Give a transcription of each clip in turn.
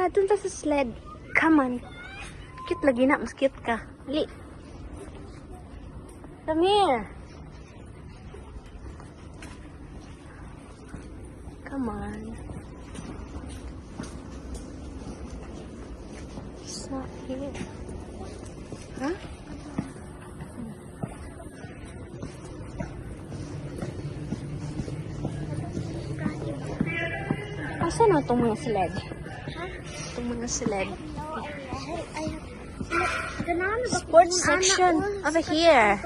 Dun ta sa sled. Come on. Cute lagi na. Mas cute ka. Dali. Come here. Come on. It's not here. Huh? Asan na itong mga sled? Itong mga sled. Sports section over here.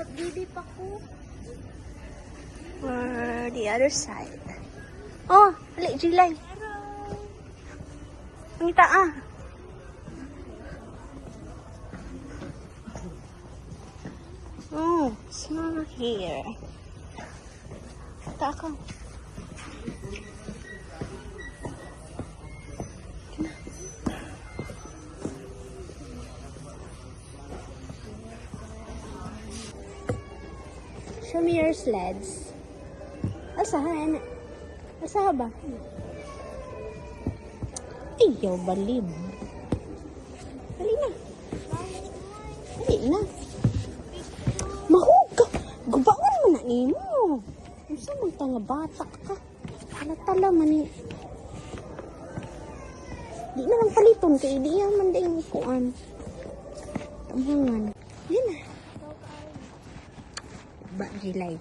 Or the other side. Oh, balik Jilay. Pangita ah. Oh, it's not here. Kita ako. Show me your sleds. Asahan? Asahan ba? Ayaw, balib. Dali na. Dali na. Mahuga. Gubawan mo na nimo. Masa mong tanga bata ka. Tala-tala man eh. Di na lang paliton kay di man ding kuan. Tamhangan. Yan na. Ba, Jilay.